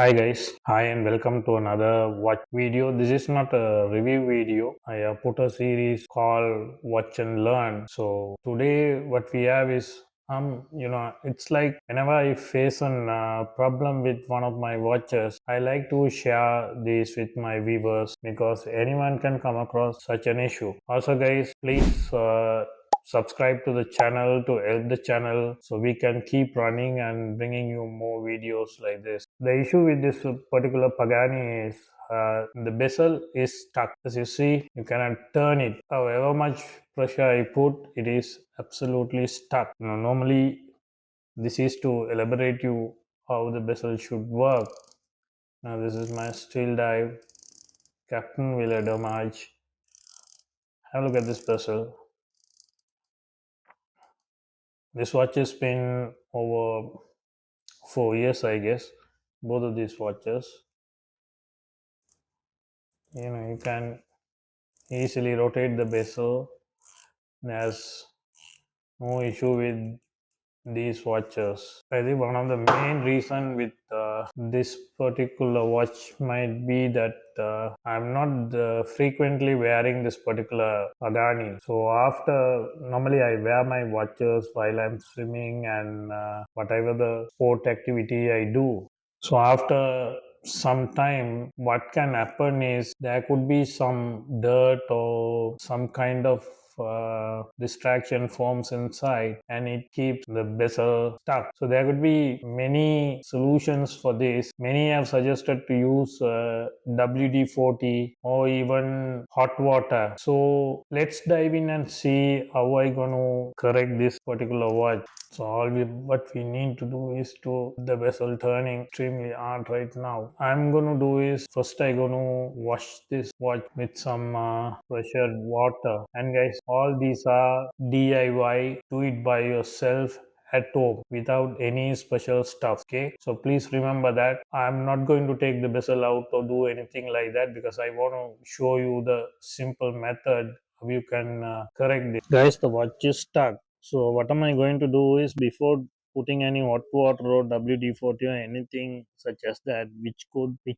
Hi guys, hi and welcome to another watch video. This is not a review video. I have put a series called Watch and Learn. So today what we have is it's like whenever I face an problem with one of my watches, I like to share this with my viewers because anyone can come across such an issue. Also guys, please subscribe to the channel to help the channel so we can keep running and bringing you more videos like this. The issue with this particular Pagani is the bezel is stuck. As you see, you cannot turn it. However much pressure I put, it is absolutely stuck. Normally this is to elaborate you how the bezel should work. Now this is my steel dive Captain Wheeler damage. Have a look at this bezel. This watch has been over 4 years, I guess. Both of these watches. You can easily rotate the bezel. There's no issue with these watches. I think one of the main reason with this particular watch might be that I'm not frequently wearing this particular Pagani. So after normally I wear my watches while I'm swimming and whatever the sport activity I do. So after some time, what can happen is there could be some dirt or some kind of distraction forms inside and it keeps the bezel stuck. So there could be many solutions for this. Many have suggested to use WD-40 or even hot water. So let's dive in and see how I going to correct this particular watch. So what we need to do is to the vessel turning extremely hard right now. I'm gonna do is first I gonna wash this watch with some pressured water. And guys, all these are DIY. Do it by yourself at home without any special stuff. Okay, so please remember that I'm not going to take the bezel out or do anything like that because I want to show you the simple method how you can correct this. Guys, the watch is stuck. So what am I going to do is before putting any hot water or WD-40 or anything such as that which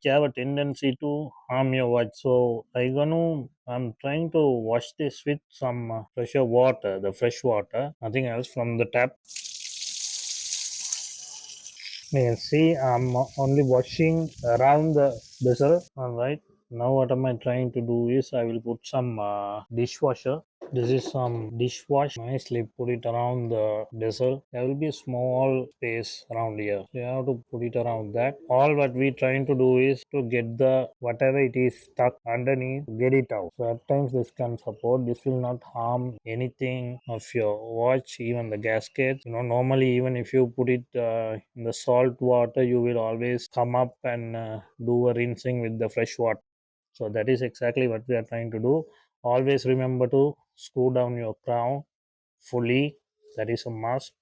have a tendency to harm your watch. So I'm trying to wash this with some pressure water, the fresh water, nothing else from the tap. You can see I'm only washing around the bezel. Alright. Now what am I trying to do is I will put some dishwasher. This is some dishwash. Nicely put it around the bezel. There will be a small space around here. So you have to put it around that. All what we trying to do is to get the whatever it is stuck underneath, get it out. So at times this can support. This will not harm anything of your watch, even the gasket. Normally even if you put it in the salt water, you will always come up and do a rinsing with the fresh water. So that is exactly what we are trying to do. Always remember to screw down your crown fully. That is a must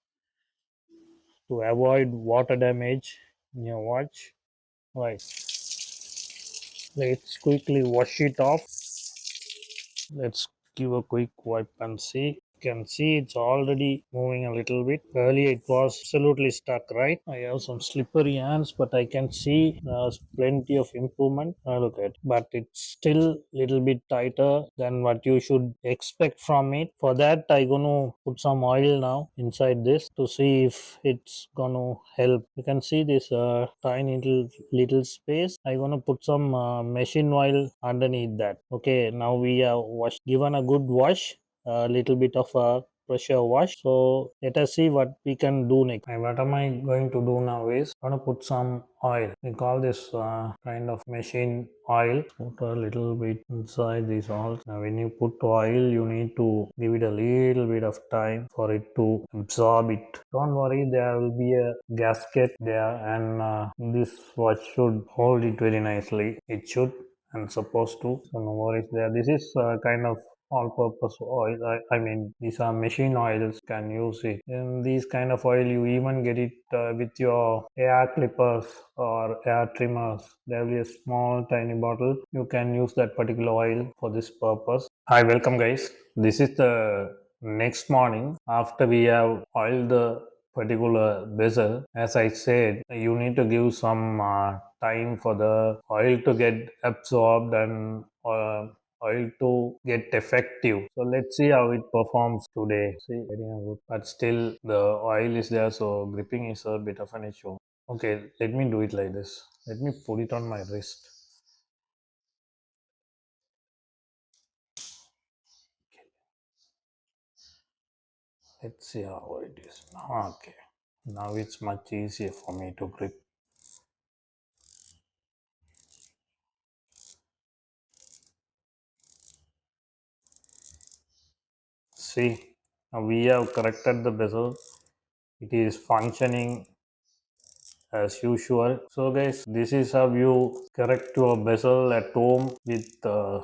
to avoid water damage in your watch. Right. Let's quickly wash it off. Let's give a quick wipe and see. You can see it's already moving a little bit. Earlier it was absolutely stuck, right? I have some slippery hands, but I can see there's plenty of improvement. Look at, but it's still little bit tighter than what you should expect from it. For that, I gonna put some oil now inside this to see if it's gonna help. You can see this tiny little space. I gonna put some machine oil underneath that. Okay, now we have given a good wash, a little bit of a pressure wash. So let us see what we can do next. And what am I going to do now is I'm gonna put some oil. We call this kind of machine oil. Put a little bit inside this oil. Now when you put oil, you need to give it a little bit of time for it to absorb it. Don't worry, there will be a gasket there, and this watch should hold it very nicely. It should and supposed to. So no worries there. This is kind of all-purpose oil. I mean, these are machine oils. Can use it. In these kind of oil, you even get it with your air clippers or air trimmers. There will be a small tiny bottle. You can use that particular oil for this purpose. Hi, welcome guys. This is the next morning after we have oiled the particular bezel. As I said, you need to give some time for the oil to get absorbed and oil to get effective. So let's see how it performs today. See, but still the oil is there, so gripping is a bit of an issue. Okay, let me do it like this. Let me put it on my wrist. Let's see how it is now. Okay, now it's much easier for me to grip. See, now we have corrected the bezel. It is functioning as usual. So guys, this is how you correct your bezel at home with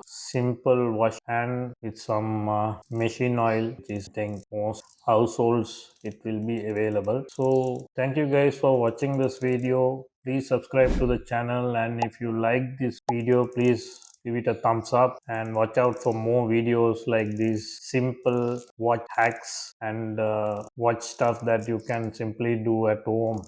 simple wash and with some machine oil, which is in most households it will be available. So thank you guys for watching this video. Please subscribe to the channel, and if you like this video, please give it a thumbs up and watch out for more videos like these simple watch hacks and watch stuff that you can simply do at home.